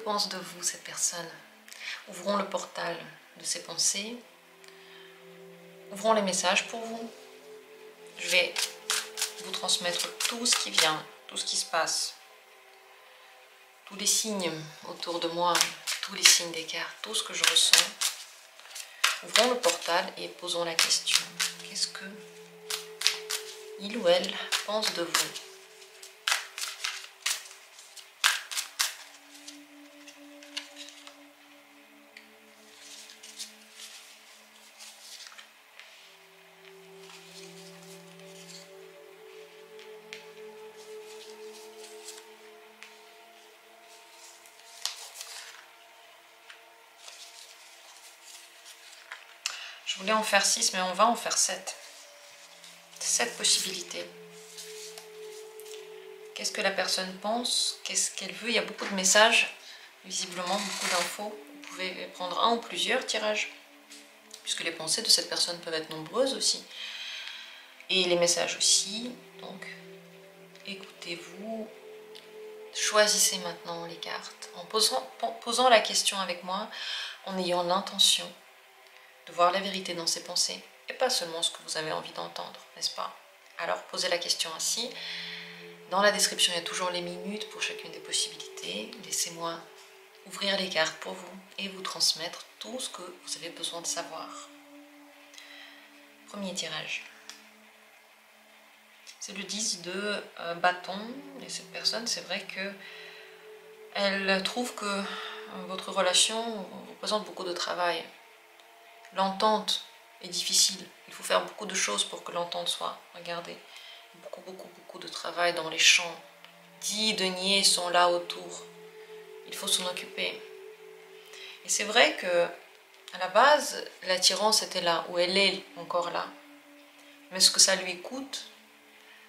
pense de vous cette personne? Ouvrons le portal de ses pensées. Ouvrons les messages pour vous. Je vais vous transmettre tout ce qui vient, tout ce qui se passe. Tous les signes autour de moi, tous les signes des cartes, tout ce que je ressens. Ouvrons le portal et posons la question. Qu'est-ce que il ou elle pense de vous? Je voulais en faire 6, mais on va en faire 7. 7 possibilités. Qu'est-ce que la personne pense? Qu'est-ce qu'elle veut? Il y a beaucoup de messages, visiblement, beaucoup d'infos. Vous pouvez prendre un ou plusieurs tirages, puisque les pensées de cette personne peuvent être nombreuses aussi. Et les messages aussi. Donc, écoutez-vous. Choisissez maintenant les cartes en posant la question avec moi, en ayant l'intention de voir la vérité dans ses pensées et pas seulement ce que vous avez envie d'entendre, n'est-ce pas? Alors posez la question ainsi. Dans la description, il y a toujours les minutes pour chacune des possibilités. Laissez-moi ouvrir les cartes pour vous et vous transmettre tout ce que vous avez besoin de savoir. Premier tirage. C'est le 10 de bâton. Et cette personne, c'est vrai que elle trouve que votre relation représente beaucoup de travail. L'entente est difficile. Il faut faire beaucoup de choses pour que l'entente soit. Regardez, beaucoup de travail dans les champs. 10 deniers sont là autour. Il faut s'en occuper. Et c'est vrai que à la base, l'attirance était là, ou elle est encore là. Mais ce que ça lui coûte,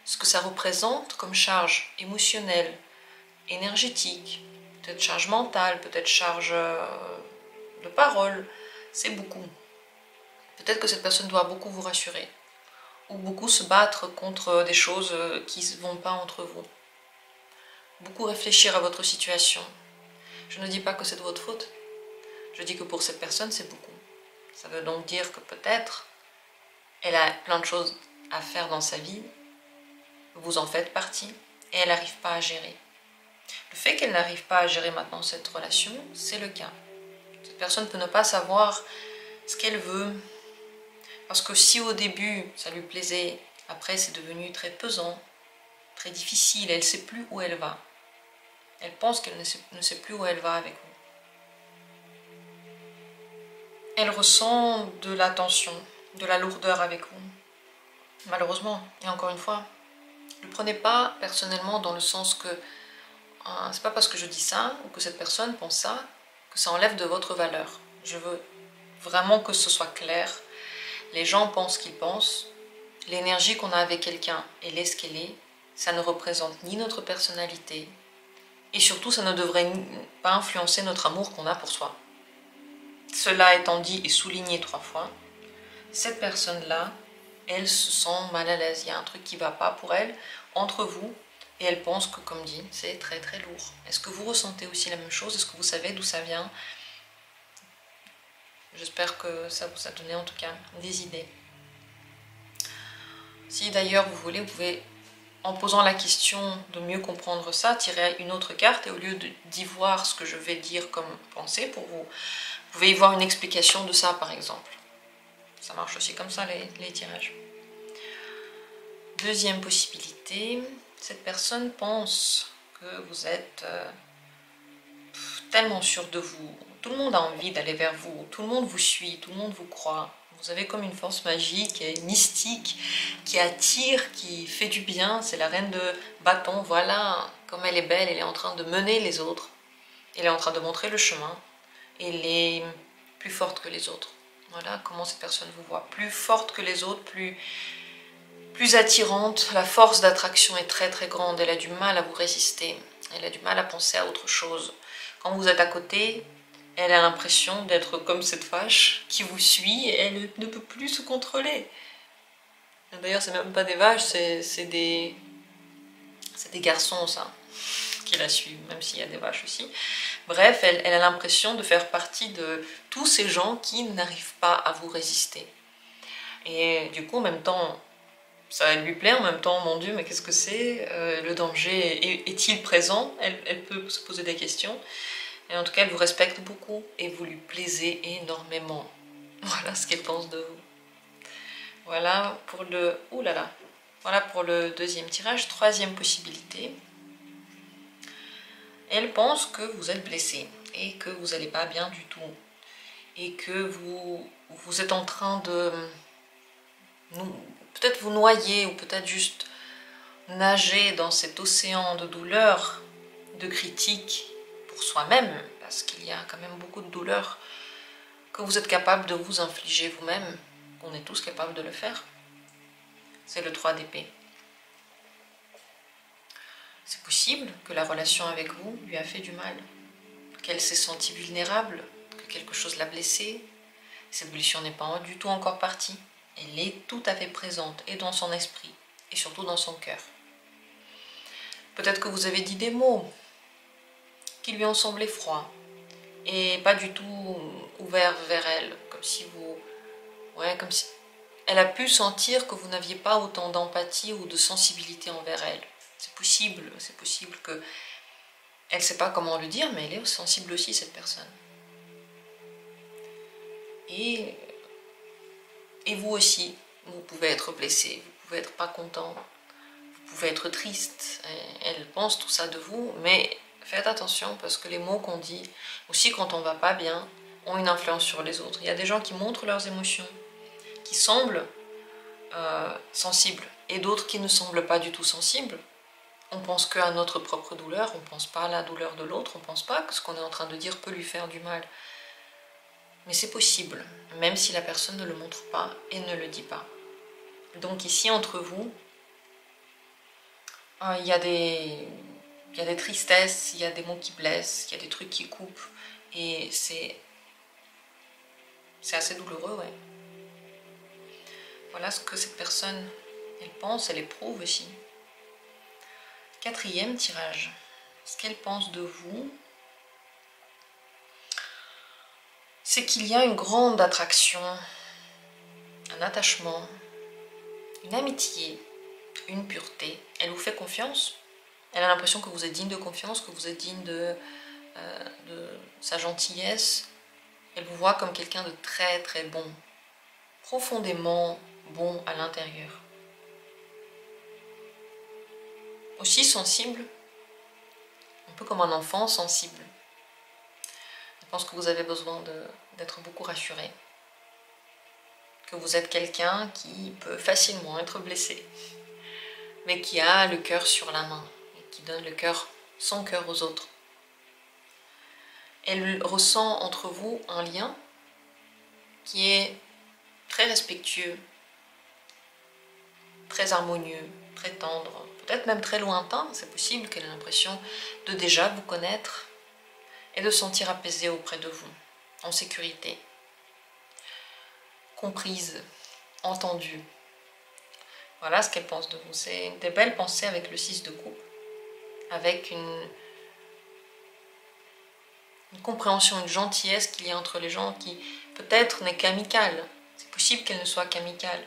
ce que ça représente comme charge émotionnelle, énergétique, peut-être charge mentale, peut-être charge de parole, c'est beaucoup. Peut-être que cette personne doit beaucoup vous rassurer, ou beaucoup se battre contre des choses qui ne vont pas entre vous. Beaucoup réfléchir à votre situation. Je ne dis pas que c'est de votre faute, je dis que pour cette personne c'est beaucoup. Ça veut donc dire que peut-être elle a plein de choses à faire dans sa vie, vous en faites partie, et elle n'arrive pas à gérer. Le fait qu'elle n'arrive pas à gérer maintenant cette relation, c'est le cas. Cette personne peut ne pas savoir ce qu'elle veut, parce que si au début ça lui plaisait, après c'est devenu très pesant, très difficile, elle ne sait plus où elle va. Elle pense qu'elle ne sait plus où elle va avec vous. Elle ressent de la tension, de la lourdeur avec vous. Malheureusement, et encore une fois, ne le prenez pas personnellement dans le sens que c'est pas parce que je dis ça ou que cette personne pense ça que ça enlève de votre valeur. Je veux vraiment que ce soit clair. Les gens pensent ce qu'ils pensent. L'énergie qu'on a avec quelqu'un, elle est ce qu'elle est. Ça ne représente ni notre personnalité. Et surtout, ça ne devrait pas influencer notre amour qu'on a pour soi. Cela étant dit et souligné 3 fois, cette personne-là, elle se sent mal à l'aise. Il y a un truc qui ne va pas pour elle, entre vous, et elle pense que, comme dit, c'est très très lourd. Est-ce que vous ressentez aussi la même chose? Est-ce que vous savez d'où ça vient? J'espère que ça vous a donné en tout cas des idées. Si d'ailleurs vous voulez, vous pouvez, en posant la question de mieux comprendre ça, tirer une autre carte et au lieu d'y voir ce que je vais dire comme pensée pour vous, vous pouvez y voir une explication de ça par exemple. Ça marche aussi comme ça les tirages. Deuxième possibilité, cette personne pense que vous êtes tellement sûr de vous. Tout le monde a envie d'aller vers vous, tout le monde vous suit, tout le monde vous croit. Vous avez comme une force magique et mystique qui attire, qui fait du bien. C'est la reine de bâton, voilà, comme elle est belle, elle est en train de mener les autres. Elle est en train de montrer le chemin. Elle est plus forte que les autres. Voilà comment cette personne vous voit. Plus forte que les autres, plus attirante. La force d'attraction est très très grande. Elle a du mal à vous résister. Elle a du mal à penser à autre chose. Quand vous êtes à côté, elle a l'impression d'être comme cette vache qui vous suit et elle ne peut plus se contrôler. D'ailleurs, c'est même pas des vaches, c'est des garçons, ça, qui la suivent, même s'il y a des vaches aussi. Bref, elle a l'impression de faire partie de tous ces gens qui n'arrivent pas à vous résister. Et du coup, en même temps, ça lui plaît, en même temps, mon Dieu, mais qu'est-ce que c'est? Le danger est-il présent? Elle peut se poser des questions. Et en tout cas, elle vous respecte beaucoup et vous lui plaisez énormément. Voilà ce qu'elle pense de vous. Voilà pour le... Ouh là là. Voilà pour le deuxième tirage. Troisième possibilité. Elle pense que vous êtes blessé et que vous n'allez pas bien du tout. Et que vous êtes en train de... peut-être vous noyer ou peut-être juste nager dans cet océan de douleur, de critiques pour soi-même, parce qu'il y a quand même beaucoup de douleur que vous êtes capable de vous infliger vous-même, qu'on est tous capables de le faire. C'est le 3 d'épée. C'est possible que la relation avec vous lui a fait du mal, qu'elle s'est sentie vulnérable, que quelque chose l'a blessée. Cette blessure n'est pas du tout encore partie. Elle est tout à fait présente, et dans son esprit, et surtout dans son cœur. Peut-être que vous avez dit des mots qui lui ont semblé froids, et pas du tout ouverts vers elle, comme si vous... Ouais, comme si... Elle a pu sentir que vous n'aviez pas autant d'empathie ou de sensibilité envers elle. C'est possible que... Elle ne sait pas comment le dire, mais elle est sensible aussi, cette personne. Et vous aussi, vous pouvez être blessé, vous pouvez être pas content, vous pouvez être triste. Elle pense tout ça de vous, mais faites attention parce que les mots qu'on dit, aussi quand on va pas bien, ont une influence sur les autres. Il y a des gens qui montrent leurs émotions, qui semblent sensibles, et d'autres qui ne semblent pas du tout sensibles. On pense qu'à notre propre douleur, on ne pense pas à la douleur de l'autre, on ne pense pas que ce qu'on est en train de dire peut lui faire du mal. Mais c'est possible, même si la personne ne le montre pas et ne le dit pas. Donc ici, entre vous, il y a des tristesses, il y a des mots qui blessent, il y a des trucs qui coupent. Et c'est assez douloureux, ouais. Voilà ce que cette personne, elle pense, elle éprouve aussi. Quatrième tirage. Ce qu'elle pense de vous, c'est qu'il y a une grande attraction, un attachement, une amitié, une pureté. Elle vous fait confiance. Elle a l'impression que vous êtes digne de confiance, que vous êtes digne de sa gentillesse. Elle vous voit comme quelqu'un de très très bon, profondément bon à l'intérieur. Aussi sensible, un peu comme un enfant sensible. Je pense que vous avez besoin d'être beaucoup rassuré. Que vous êtes quelqu'un qui peut facilement être blessé, mais qui a le cœur sur la main, et qui donne son cœur aux autres. Elle ressent entre vous un lien qui est très respectueux, très harmonieux, très tendre, peut-être même très lointain. C'est possible qu'elle ait l'impression de déjà vous connaître et de se sentir apaisée auprès de vous, en sécurité, comprise, entendue. Voilà ce qu'elle pense de vous. C'est des belles pensées avec le 6 de coupe, avec une compréhension, une gentillesse qu'il y a entre les gens qui peut-être n'est qu'amicale. C'est possible qu'elle ne soit qu'amicale.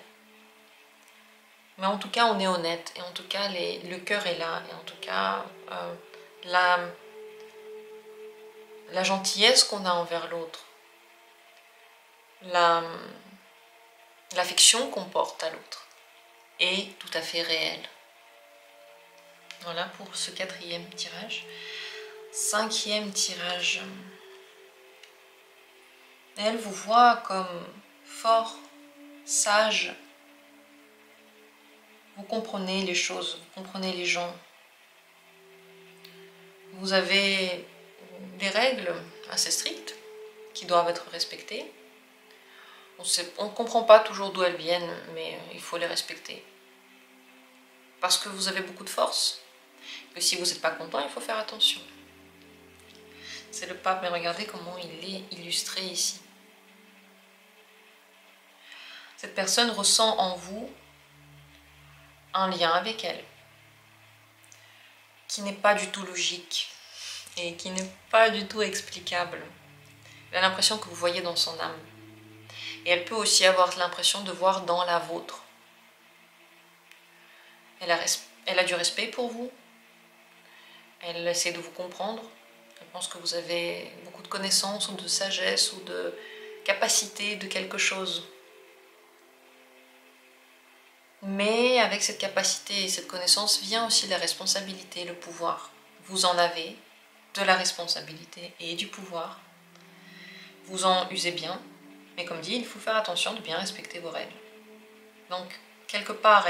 Mais en tout cas, on est honnête. Et en tout cas, le cœur est là. Et en tout cas, la gentillesse qu'on a envers l'autre, l'affection qu'on porte à l'autre est tout à fait réelle. Voilà pour ce quatrième tirage. Cinquième tirage. Elle vous voit comme fort, sage. Vous comprenez les choses, vous comprenez les gens. Vous avez des règles assez strictes qui doivent être respectées. On ne comprend pas toujours d'où elles viennent, mais il faut les respecter. Parce que vous avez beaucoup de force. Que si vous n'êtes pas content, il faut faire attention. C'est le pape, mais regardez comment il est illustré ici. Cette personne ressent en vous un lien avec elle, qui n'est pas du tout logique et qui n'est pas du tout explicable. Elle a l'impression que vous voyez dans son âme. Et elle peut aussi avoir l'impression de voir dans la vôtre. Elle a du respect pour vous. Elle essaie de vous comprendre. Elle pense que vous avez beaucoup de connaissances ou de sagesse ou de capacité de quelque chose. Mais avec cette capacité et cette connaissance vient aussi la responsabilité, le pouvoir. Vous en avez de la responsabilité et du pouvoir. Vous en usez bien, mais comme dit, il faut faire attention de bien respecter vos règles. Donc, quelque part,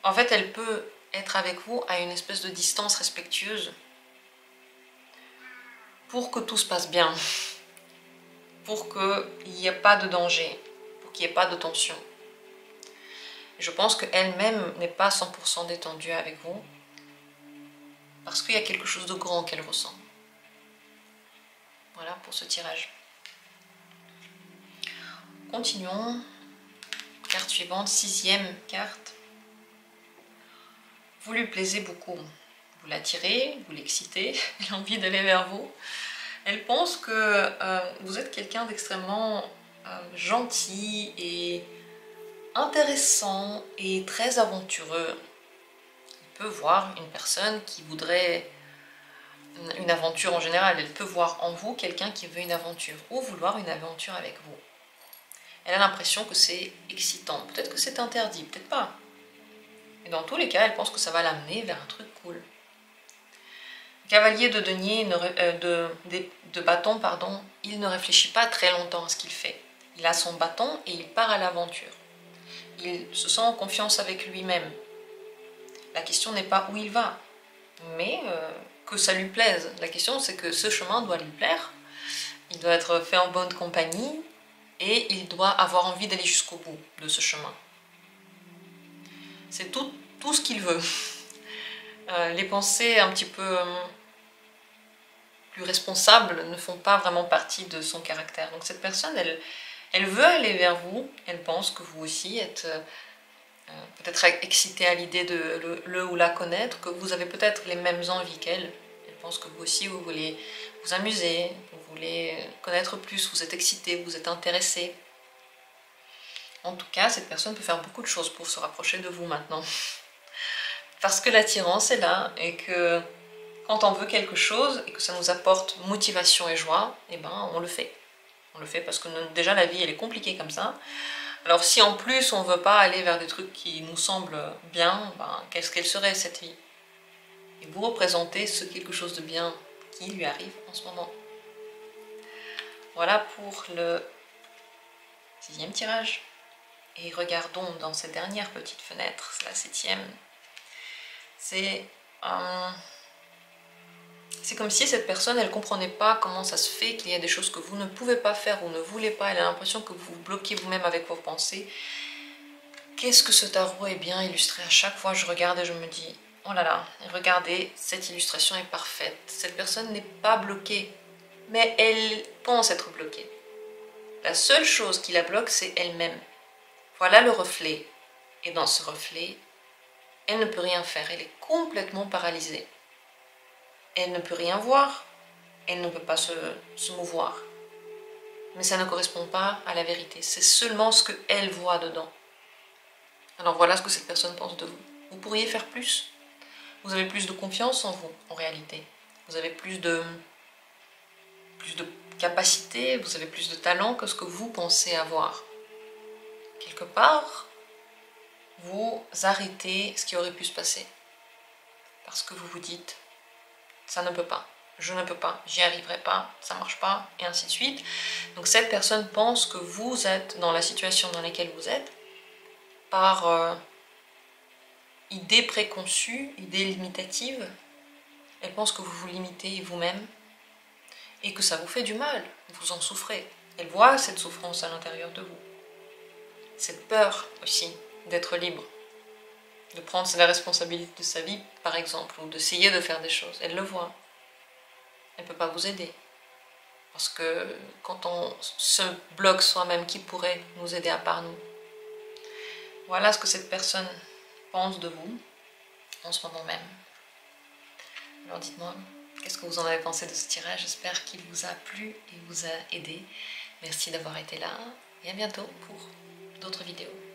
en fait, elle peut être avec vous à une espèce de distance respectueuse pour que tout se passe bien, pour qu'il n'y ait pas de danger, pour qu'il n'y ait pas de tension. Je pense qu'elle-même n'est pas 100% détendue avec vous, parce qu'il y a quelque chose de grand qu'elle ressent. Voilà pour ce tirage. Continuons. Carte suivante, 6e carte. Vous lui plaisez beaucoup. Vous l'attirez, vous l'excitez, elle a envie d'aller vers vous. Elle pense que vous êtes quelqu'un d'extrêmement gentil et intéressant et très aventureux. Elle peut voir une personne qui voudrait une aventure en général. Elle peut voir en vous quelqu'un qui veut une aventure ou vouloir une aventure avec vous. Elle a l'impression que c'est excitant. Peut-être que c'est interdit, peut-être pas. Et dans tous les cas, elle pense que ça va l'amener vers un truc cool. Le cavalier de denier, de bâton, pardon, il ne réfléchit pas très longtemps à ce qu'il fait. Il a son bâton et il part à l'aventure. Il se sent en confiance avec lui-même. La question n'est pas où il va, mais que ça lui plaise. La question, c'est que ce chemin doit lui plaire. Il doit être fait en bonne compagnie et il doit avoir envie d'aller jusqu'au bout de ce chemin. C'est tout ce qu'il veut. Les pensées un petit peu plus responsables ne font pas vraiment partie de son caractère. Donc cette personne, elle veut aller vers vous, elle pense que vous aussi êtes peut-être excité à l'idée de le ou la connaître, que vous avez peut-être les mêmes envies qu'elle. Elle pense que vous aussi, vous voulez vous amuser, vous voulez connaître plus, vous êtes excité, vous êtes intéressé. En tout cas, cette personne peut faire beaucoup de choses pour se rapprocher de vous maintenant. Parce que l'attirance est là et que quand on veut quelque chose et que ça nous apporte motivation et joie, eh ben on le fait. On le fait parce que déjà la vie elle est compliquée comme ça. Alors si en plus on ne veut pas aller vers des trucs qui nous semblent bien, ben, qu'est-ce qu'elle serait cette vie? Et vous représentez quelque chose de bien qui lui arrive en ce moment. Voilà pour le 6e tirage. Et regardons dans cette dernière petite fenêtre, la 7e. C'est comme si cette personne, elle ne comprenait pas comment ça se fait qu'il y a des choses que vous ne pouvez pas faire ou ne voulez pas. Elle a l'impression que vous vous bloquez vous-même avec vos pensées. Qu'est-ce que ce tarot est bien illustré. À chaque fois, je regarde et je me dis, oh là là, regardez, cette illustration est parfaite. Cette personne n'est pas bloquée, mais elle pense être bloquée. La seule chose qui la bloque, c'est elle-même. Voilà le reflet. Et dans ce reflet, elle ne peut rien faire. Elle est complètement paralysée. Elle ne peut rien voir. Elle ne peut pas se mouvoir. Mais ça ne correspond pas à la vérité. C'est seulement ce qu'elle voit dedans. Alors voilà ce que cette personne pense de vous. Vous pourriez faire plus. Vous avez plus de confiance en vous, en réalité. Vous avez plus de capacité, vous avez plus de talent que ce que vous pensez avoir. Quelque part, vous arrêtez ce qui aurait pu se passer. Parce que vous vous dites, ça ne peut pas, je ne peux pas, j'y arriverai pas, ça marche pas, et ainsi de suite. Donc cette personne pense que vous êtes dans la situation dans laquelle vous êtes, par idée préconçue, idée limitative. Elle pense que vous vous limitez vous-même, et que ça vous fait du mal, vous en souffrez. Elle voit cette souffrance à l'intérieur de vous. Cette peur aussi d'être libre, de prendre la responsabilité de sa vie, par exemple, ou d'essayer de faire des choses. Elle le voit. Elle ne peut pas vous aider. Parce que quand on se bloque soi-même, qui pourrait nous aider à part nous? Voilà ce que cette personne pense de vous, en ce moment même. Alors dites-moi, qu'est-ce que vous en avez pensé de ce tirage? J'espère qu'il vous a plu et vous a aidé. Merci d'avoir été là et à bientôt pour d'autres vidéos.